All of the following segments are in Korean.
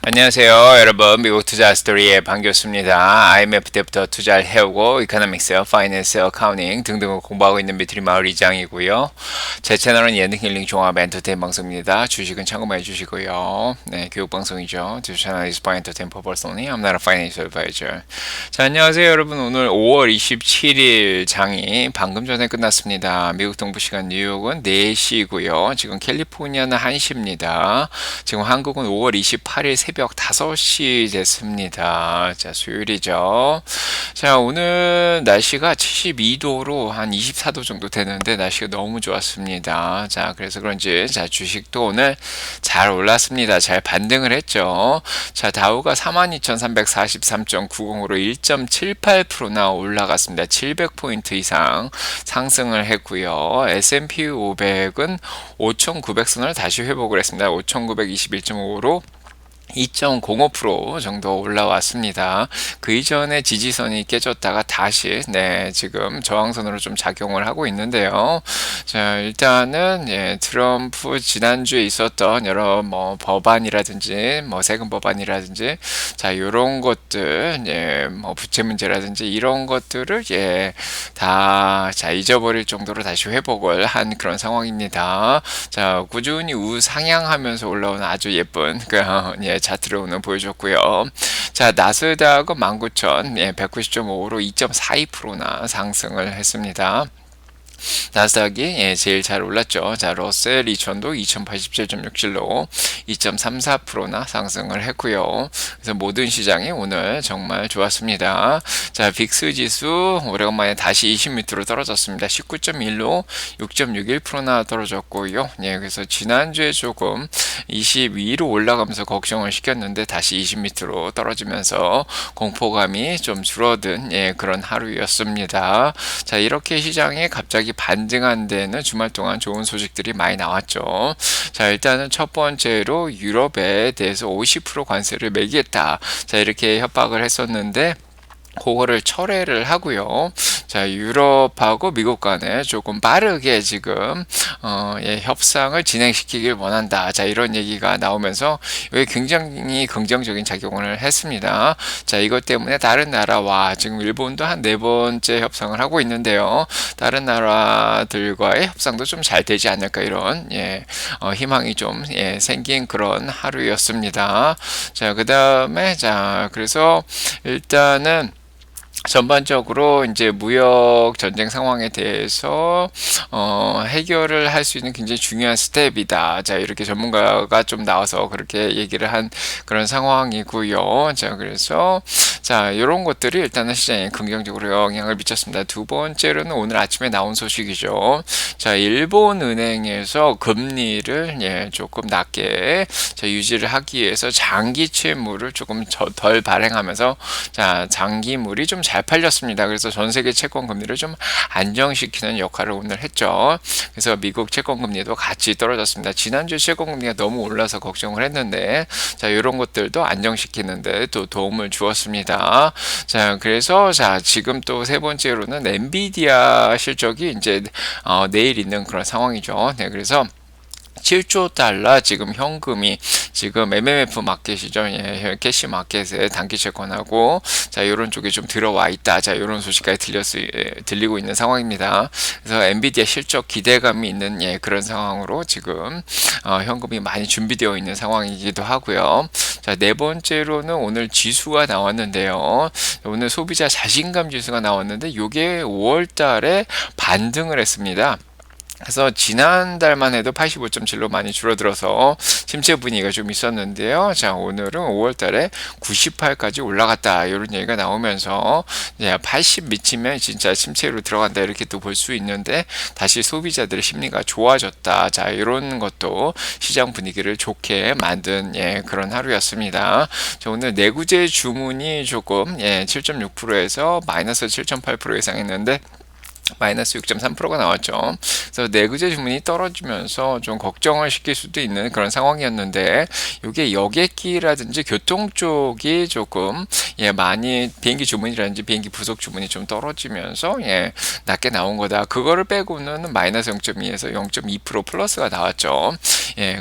안녕하세요, 여러분. 미국 투자 스토리의 반갑습니다. IMF 때부터 투자를 해오고 이코노믹스, 파이낸스, 어카운팅 등등을 공부하고 있는 미트리 마을 이장이고요. 제 채널은 예능 힐링 종합 엔터테인 방송입니다. 주식은 참고만 해주시고요. 네, 교육 방송이죠. This channel is for entertainment purpose only. I'm not a financial advisor. 자, 안녕하세요, 여러분. 오늘 5월 27일 장이 방금 전에 끝났습니다. 미국 동부 시간 뉴욕은 4시고요. 지금 캘리포니아는 1시입니다. 지금 한국은 5월 28일 새벽 5시 됐습니다. 자, 수요일이죠. 자, 오늘 날씨가 72도로 한 24도 정도 되는데 날씨가 너무 좋았습니다. 자, 그래서 그런지 자, 주식도 오늘 잘 올랐습니다. 잘 반등을 했죠. 자, 다우가 42,343.90으로 1.78%나 올라갔습니다. 700포인트 이상 상승을 했고요. S&P 500은 5,900선을 다시 회복을 했습니다. 5,921.5로 2.05% 정도 올라왔습니다. 그 이전에 지지선이 깨졌다가 다시 지금 저항선으로 좀 작용을 하고 있는데요. 자, 일단은 트럼프 지난주에 있었던 여러 법안이라든지 세금 법안이라든지 자, 요런 것들 부채 문제라든지 이런 것들을 다 잊어버릴 정도로 다시 회복을 한 그런 상황입니다. 자, 꾸준히 우상향하면서 올라오는 아주 예쁜 차트를 오늘 보여줬고요. 자, 나스닥은 19,190.5로 2.42%나 상승을 했습니다. 나스닥이 제일 잘 올랐죠. 자, 러셀 2000도 2087.67로 2.34%나 상승을 했고요. 그래서 모든 시장이 오늘 정말 좋았습니다. 자, 빅스 지수 오래간만에 다시 20m로 떨어졌습니다. 19.1로 6.61%나 떨어졌고요. 그래서 지난주에 조금 22로 올라가면서 걱정을 시켰는데 다시 20m로 떨어지면서 공포감이 좀 줄어든 그런 하루였습니다. 자, 이렇게 시장에 갑자기 반등한 데는 주말 동안 좋은 소식들이 많이 나왔죠. 자, 일단은 첫 번째로 유럽에 대해서 50% 관세를 매기겠다. 자, 이렇게 협박을 했었는데 그거를 철회를 하고요. 자, 유럽하고 미국 간에 조금 빠르게 지금 협상을 진행시키길 원한다. 자, 이런 얘기가 나오면서 이게 굉장히 긍정적인 작용을 했습니다. 자, 이것 때문에 다른 나라와 지금 일본도 한 4번째 협상을 하고 있는데요. 다른 나라들과의 협상도 좀 잘 되지 않을까 이런 희망이 좀 생긴 그런 하루였습니다. 자, 그다음에 자, 그래서 일단은 전반적으로 이제 무역 전쟁 상황에 대해서 해결을 할 수 있는 굉장히 중요한 스텝이다. 자, 이렇게 전문가가 좀 나와서 그렇게 얘기를 한 그런 상황이고요. 자, 그래서 자, 이런 것들이 일단은 시장에 긍정적으로 영향을 미쳤습니다. 두 번째로는 오늘 아침에 나온 소식이죠. 자, 일본 은행에서 금리를 조금 낮게 유지를 하기 위해서 장기 채무를 조금 덜 발행하면서 자, 장기물이 좀 잘 팔렸습니다. 그래서 전 세계 채권 금리를 좀 안정시키는 역할을 오늘 했죠. 그래서 미국 채권 금리도 같이 떨어졌습니다. 지난주 채권 금리가 너무 올라서 걱정을 했는데 자, 이런 것들도 안정시키는데 또 도움을 주었습니다. 자, 그래서 자, 지금 또 세 번째로는 엔비디아 실적이 이제 내일 있는 그런 상황이죠. 네, 그래서 7조 달러 지금 현금이 지금 MMF 마켓이죠. 캐시 마켓에 단기 채권하고 자, 이런 쪽에 좀 들어와 있다. 자, 이런 소식까지 들리고 있는 상황입니다. 그래서 엔비디아 실적 기대감이 있는 그런 상황으로 지금 현금이 많이 준비되어 있는 상황이기도 하고요. 자, 네 번째로는 오늘 지수가 나왔는데요. 오늘 소비자 자신감 지수가 나왔는데 이게 5월 달에 반등을 했습니다. 그래서 지난달만 해도 85.7로 많이 줄어들어서 침체 분위기가 좀 있었는데요. 자, 오늘은 5월 달에 98까지 올라갔다. 이런 얘기가 나오면서 80 미치면 진짜 침체로 들어간다. 이렇게 또 볼 수 있는데 다시 소비자들의 심리가 좋아졌다. 자, 이런 것도 시장 분위기를 좋게 만든 그런 하루였습니다. 자, 오늘 내구재 주문이 조금 7.6%에서 마이너스 7.8% 예상했는데 마이너스 6.3%가 나왔죠. 그래서 내구재 주문이 떨어지면서 좀 걱정을 시킬 수도 있는 그런 상황이었는데, 이게 여객기라든지 교통 쪽이 조금 많이 비행기 주문이라든지 비행기 부속 주문이 좀 떨어지면서 낮게 나온 거다. 그거를 빼고는 마이너스 0.2에서 0.2% 플러스가 나왔죠.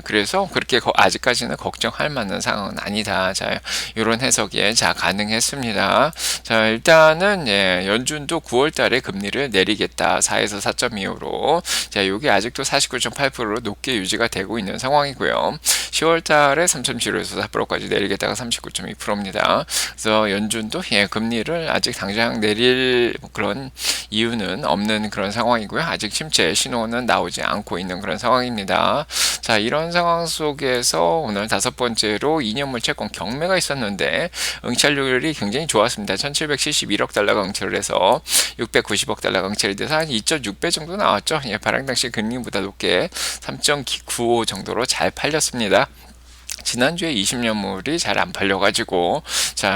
그래서 그렇게 아직까지는 걱정할 만한 상황은 아니다. 자, 이런 해석이 가능했습니다. 자, 일단은 연준도 9월 달에 금리를 내리겠다. 4에서 4.25로. 자, 요게 아직도 49.8%로 높게 유지가 되고 있는 상황이고요. 10월 달에 3.75에서 4%까지 내리겠다가 39.2%입니다. 그래서 연준도 금리를 아직 당장 내릴 그런 이유는 없는 그런 상황이고요. 아직 침체 신호는 나오지 않고 있는 그런 상황입니다. 자, 이런 상황 속에서 오늘 다섯 번째로 2년물 채권 경매가 있었는데 응찰률이 굉장히 좋았습니다. 1771억 달러가 응찰을 해서 690억 달러가 응찰이 돼서 한 2.6배 정도 나왔죠. 발행 당시 금리보다 높게 3.95 정도로 잘 팔렸습니다. 지난주에 20년물이 잘 안 팔려가지고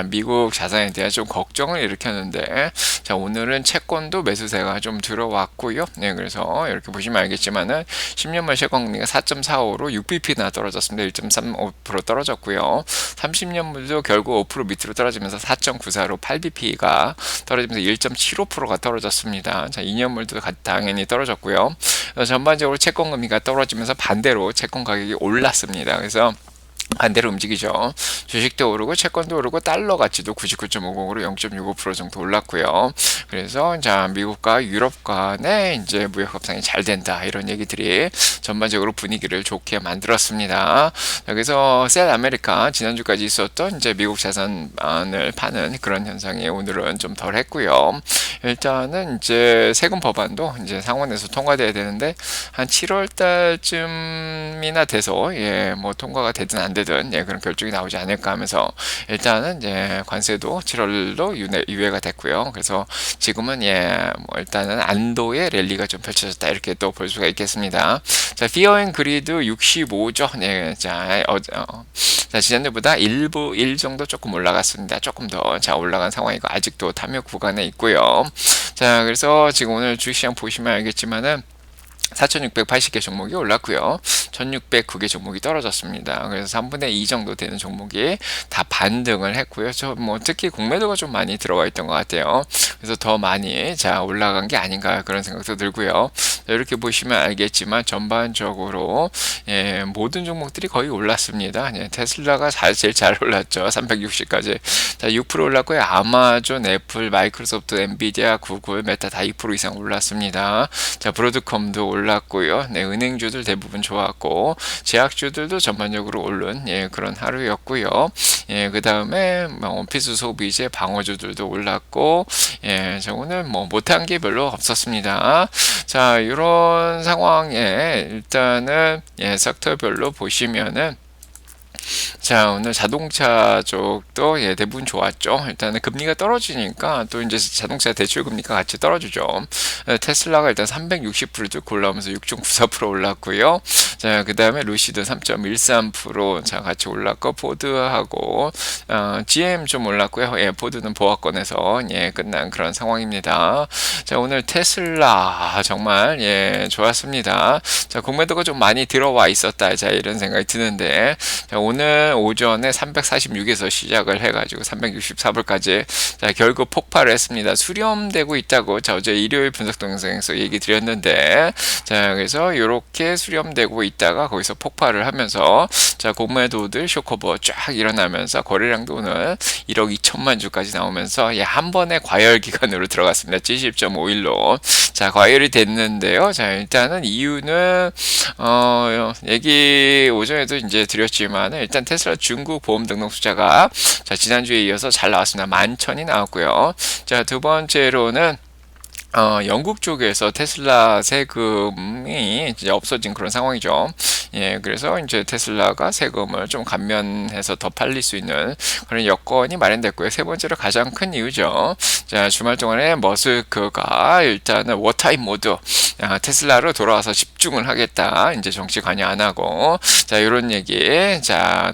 미국 자산에 대한 좀 걱정을 일으켰는데, 오늘은 채권도 매수세가 좀 들어왔고요. 그래서 이렇게 보시면 알겠지만은 10년물 채권 금리가 4.45로 6bp나 떨어졌습니다. 1.35% 떨어졌고요. 30년물도 결국 5% 밑으로 떨어지면서 4.94로 8bp가 떨어지면서 1.75%가 떨어졌습니다. 2년물도 당연히 떨어졌고요. 전반적으로 채권 금리가 떨어지면서 반대로 채권 가격이 올랐습니다. 그래서 반대로 움직이죠. 주식도 오르고 채권도 오르고 달러 가치도 99.50으로 0.65% 정도 올랐고요. 그래서 미국과 유럽 간의 이제 무역 협상이 잘 된다, 이런 얘기들이 전반적으로 분위기를 좋게 만들었습니다. 그래서 셀 아메리카 지난주까지 있었던 이제 미국 자산을 파는 그런 현상이 오늘은 좀 덜했고요. 일단은 이제 세금 법안도 이제 상원에서 통과돼야 되는데 한 7월 달쯤이나 돼서 뭐 통과가 되든 안 되든 그런 결정이 나오지 않을까 하면서 일단은 관세도 7월로 유예가 됐고요. 그래서 지금은 뭐 일단은 안도의 랠리가 좀 펼쳐졌다, 이렇게 또 볼 수가 있겠습니다. 자, 피어 앤 그리드 65죠. 지난주보다 1 정도 조금 올라갔습니다. 조금 더 올라간 상황이고 아직도 탐욕 구간에 있고요. 자, 그래서 지금 오늘 주식시장 보시면 알겠지만은 4,680개 종목이 올랐고요. 1,609개 종목이 떨어졌습니다. 그래서 3분의 2 정도 되는 종목이 다 반등을 했고요. 특히 공매도가 좀 많이 들어와 있던 것 같아요. 그래서 더 많이 올라간 게 아닌가, 그런 생각도 들고요. 이렇게 보시면 알겠지만 전반적으로 모든 종목들이 거의 올랐습니다. 테슬라가 제일 잘 올랐죠. 360까지 6% 올랐고요. 아마존, 애플, 마이크로소프트, 엔비디아, 구글, 메타 다 2% 이상 올랐습니다. 브로드컴도 올랐고요. 은행주들 대부분 좋았고 제약주들도 전반적으로 오른 그런 하루였고요. 그 다음에 필수 소비재, 방어주들도 올랐고 오늘 못한 게 별로 없었습니다. 자, 이런 상황에 일단은 섹터별로 보시면은 오늘 자동차 쪽도 대부분 좋았죠. 일단은 금리가 떨어지니까 또 이제 자동차 대출 금리가 같이 떨어지죠. 테슬라가 일단 360불 뚫고 올라오면서 6.94% 올랐고요. 자, 그 다음에 루시드 3.13% 같이 올랐고, 포드하고 GM 좀 올랐고요. 포드는 보합권에서 끝난 그런 상황입니다. 자, 오늘 테슬라 정말 좋았습니다. 자, 공매도가 좀 많이 들어와 있었다, 이런 생각이 드는데, 오늘 오전에 346에서 시작을 해가지고 364불까지 결국 폭발을 했습니다. 수렴되고 있다고 어제 일요일 분석 동영상에서 얘기 드렸는데, 그래서 이렇게 수렴되고 있다가 거기서 폭발을 하면서 공매도들 쇼커버 쫙 일어나면서 거래량도 오늘 1억 2천만 주까지 나오면서 한 번에 과열 기간으로 들어갔습니다. 70.51로 과열이 됐는데요. 일단은 이유는 얘기 오전에도 이제 드렸지만 일단 테슬라 중국 보험 등록 숫자가 지난주에 이어서 잘 나왔습니다. 11,000이 나왔고요. 두 번째로는 영국 쪽에서 테슬라 세금이 이제 없어진 그런 상황이죠. 그래서 이제 테슬라가 세금을 좀 감면해서 더 팔릴 수 있는 그런 여건이 마련됐고요. 세 번째로 가장 큰 이유죠. 주말 동안에 머스크가 일단은 워타임 모드, 테슬라로 돌아와서 집중을 하겠다. 이제 정치 관여 안 하고, 이런 얘기,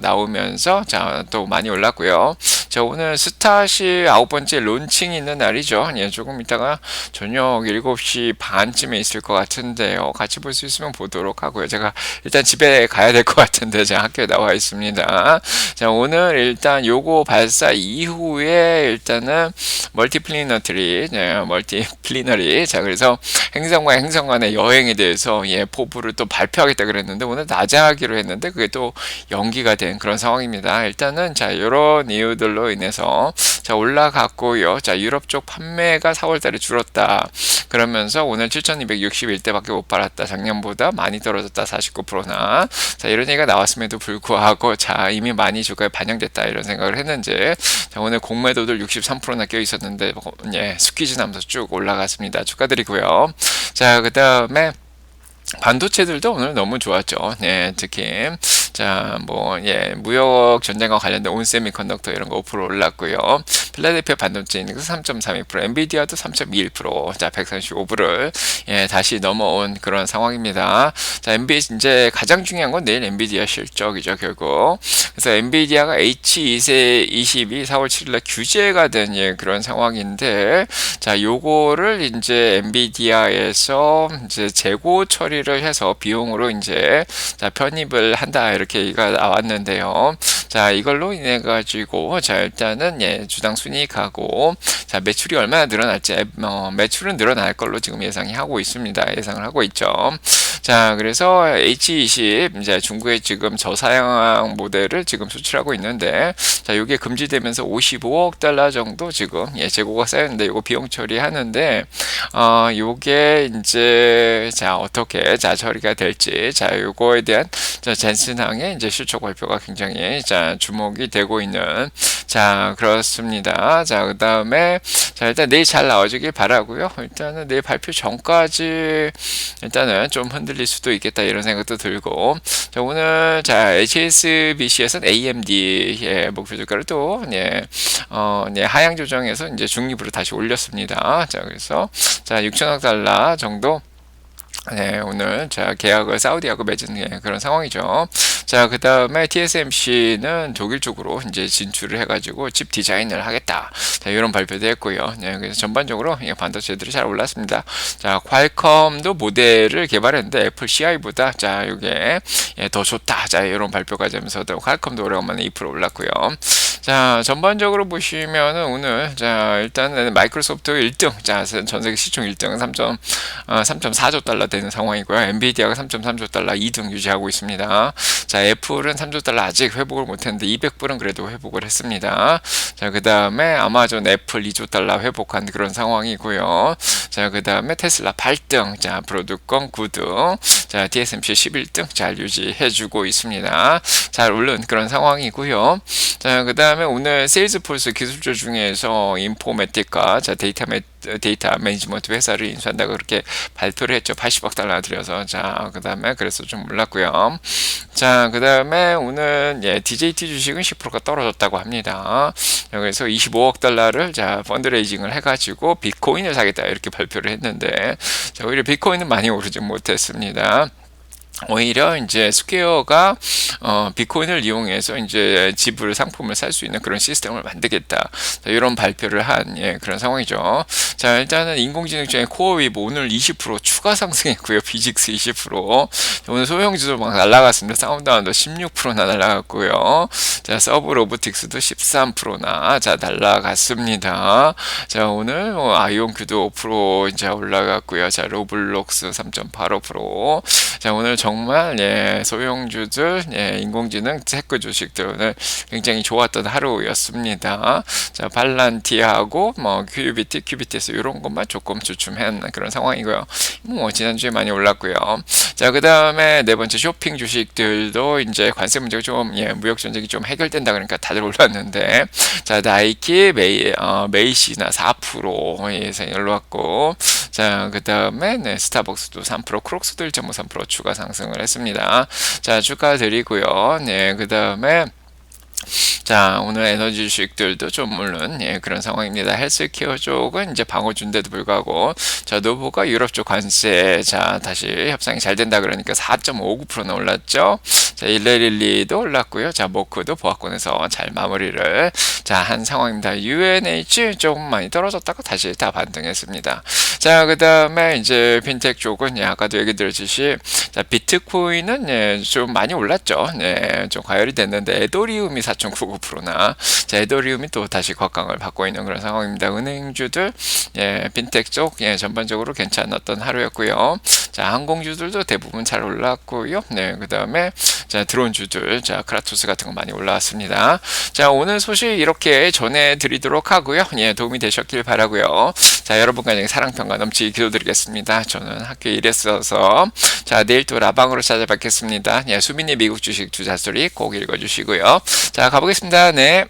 나오면서, 또 많이 올랐고요. 자, 오늘 스타시 9번째 론칭이 있는 날이죠. 예, 조금 이따가 저녁 7시 반쯤에 있을 것 같은데요. 같이 볼 수 있으면 보도록 하고요. 제가 일단 집에 가야 될 것 같은데 제가 학교에 나와 있습니다. 자, 오늘 일단 요거 발사 이후에 일단은 멀티플리너리. 자, 그래서 행성과 행성 간의 여행에 대해서 예, 포부를 또 발표하겠다 그랬는데 오늘 낮에 하기로 했는데 그게 또 연기가 된 그런 상황입니다. 일단은 자, 이런 이유들로 인해서 자, 올라갔고요. 자, 유럽 쪽 판매가 4월 달에 줄었다. 그러면서 오늘 7,261대밖에 못 팔았다. 작년보다 많이 떨어졌다. 49%나. 자, 이런 얘기가 나왔음에도 불구하고 자, 이미 많이 주가에 반영됐다. 이런 생각을 했는지 자, 오늘 공매도들 63%나 껴 있었는데 예, 스퀴즈 나면서 쭉 올라갔습니다. 축하드리고요. 자, 그다음에 반도체들도 오늘 너무 좋았죠. 네, 특히 자, 예, 무역 전쟁과 관련된 온세미컨덕터 이런 거 5% 올랐고요. 필라델피아 반도체 인덱스 3.32%, 엔비디아도 3.21%, 자, 135불을 예, 다시 넘어온 그런 상황입니다. 자, 이제 가장 중요한 건 내일 엔비디아 실적이죠, 결국. 그래서 엔비디아가 H222 4월 7일날 규제가 된 예, 그런 상황인데, 자, 요거를 이제 엔비디아에서 이제 재고 처리를 해서 비용으로 이제 자, 편입을 한다 이렇게 얘기가 나왔는데요. 자, 이걸로 인해 가지고 자, 일단은 예, 주당 순이익하고 자, 매출이 얼마나 늘어날지 매출은 늘어날 걸로 지금 예상을 하고 있죠. 자, 그래서 H20 이제 중국의 지금 저사양 모델을 지금 수출하고 있는데 자, 이게 금지되면서 55억 달러 정도 지금 예, 재고가 쌓였는데 이거 비용 처리하는데 요게 이제 자, 어떻게 자, 처리가 될지 자, 요거에 대한 자, 젠슨항의 이제 실적 발표가 굉장히 자, 주목이 되고 있는 자, 그렇습니다. 자, 그다음에 자, 일단 내일 잘 나와주길 바라고요. 일단은 내일 발표 전까지 일단은 좀 흔들릴 수도 있겠다 이런 생각도 들고 자, 오늘 자, HSBC에서는 AMD의 목표 주가를 또 예, 예, 하향 조정해서 이제 중립으로 다시 올렸습니다. 자, 그래서 자, 6천억 달러 정도 네, 오늘 자, 계약을 사우디하고 맺은 예, 그런 상황이죠. 자, 그 다음에 TSMC는 독일 쪽으로 이제 진출을 해가지고 칩 디자인을 하겠다. 자, 이런 발표도 했고요. 네, 그래서 전반적으로 예, 반도체들이 잘 올랐습니다. 자, 퀄컴도 모델을 개발했는데 애플 CI보다 자, 이게 예, 더 좋다. 자, 이런 발표가 되면서 퀄컴도 오래간만에 2% 올랐고요. 자, 전반적으로 보시면은 오늘 자, 일단은 마이크로소프트 1등, 자, 전 세계 시총 1등은 3.4조 달러 되는 상황이고요. 엔비디아가 3.3조 달러 2등 유지하고 있습니다. 자, 애플은 3조 달러 아직 회복을 못했는데 200불은 그래도 회복을 했습니다. 자, 그 다음에 아마존, 애플 2조 달러 회복한 그런 상황이고요. 자, 그 다음에 테슬라 8등, 자, 브로드컴 9등, 자, TSMC 11등 잘 유지해주고 있습니다. 잘 오른 그런 상황이고요. 자, 그 다음에 오늘 세일즈포스 기술주 중에서 인포메틱과 자, 데이터 매니지먼트 회사를 인수한다고 그렇게 발표를 했죠. 80억 달러 들여서. 자, 그 다음에 그래서 좀 올랐고요. 자, 그 다음에 오늘 예, DJT 주식은 10%가 떨어졌다고 합니다. 자, 그래서 25억 달러를 자, 펀드레이징을 해가지고 비트코인을 사겠다 이렇게 발표를 했는데 자, 오히려 비트코인은 많이 오르지 못했습니다. 오히려 이제 스퀘어가 비트코인을 이용해서 이제 지불 상품을 살 수 있는 그런 시스템을 만들겠다. 자, 이런 발표를 한 예, 그런 상황이죠. 자, 일단은 인공지능 중에 코어웨이브 오늘 20% 추가 상승했고요. 비직스 20%. 자, 오늘 소형주도 막 날라갔습니다. 사운드하운드 16%나 날라갔고요. 자, 서브 로보틱스도 13%나 자, 날라갔습니다. 자, 오늘 아이온큐도 5% 이제 올라갔고요. 자, 로블록스 3.85%. 자, 오늘 정말 예, 소형주들 예, 인공지능 테크 주식들 오늘 굉장히 좋았던 하루였습니다. 자, 발란티하고 큐비티에서 이런 것만 조금 주춤한 그런 상황이고요. 지난주에 많이 올랐고요. 자, 그 다음에 네 번째 쇼핑 주식들도 이제 관세 문제가 좀 예, 무역 전쟁이 좀 해결된다 그러니까 다들 올랐는데 자, 나이키, 메이시나 4% 예상이 올랐고 자, 그 다음에 네, 스타벅스도 3%, 크록스도 1.53% 추가 상승을 했습니다. 자, 축하드리고요. 네, 그 다음에 자, 오늘 에너지 주식들도 좀 물론 그런 상황입니다. 헬스케어 쪽은 이제 방어준데도 불구하고 자, 노보가 유럽 쪽 관세 자, 다시 협상이 잘 된다 그러니까 4.59%나 올랐죠. 자, 일레릴리도 올랐고요. 자, 모크도 보합권에서 잘 마무리를 자, 한 상황입니다. UNH 조금 많이 떨어졌다가 다시 다 반등했습니다. 자, 그다음에 이제 핀텍 쪽은 아까도 얘기 드렸듯이 자, 비트코인은 좀 많이 올랐죠. 네, 좀 과열이 됐는데 에더리움이 4.99%나 자, 에더리움이 또 다시 곽강을 받고 있는 그런 상황입니다. 은행주들 핀텍 쪽 전반적으로 괜찮았던 하루였고요. 자, 항공주들도 대부분 잘 올랐고요. 네, 그다음에 자, 드론주들 자, 크라토스 같은 거 많이 올라왔습니다. 자, 오늘 소식 이렇게 전해드리도록 하고요. 도움이 되셨길 바라고요. 자, 여러분 간의 사랑평가 넘치게 기도드리겠습니다. 저는 학교 일했어서 자, 내일 또 라방으로 찾아뵙겠습니다. 수민의 미국 주식 투자 스토리 꼭 읽어주시고요. 자, 가보겠습니다. 네.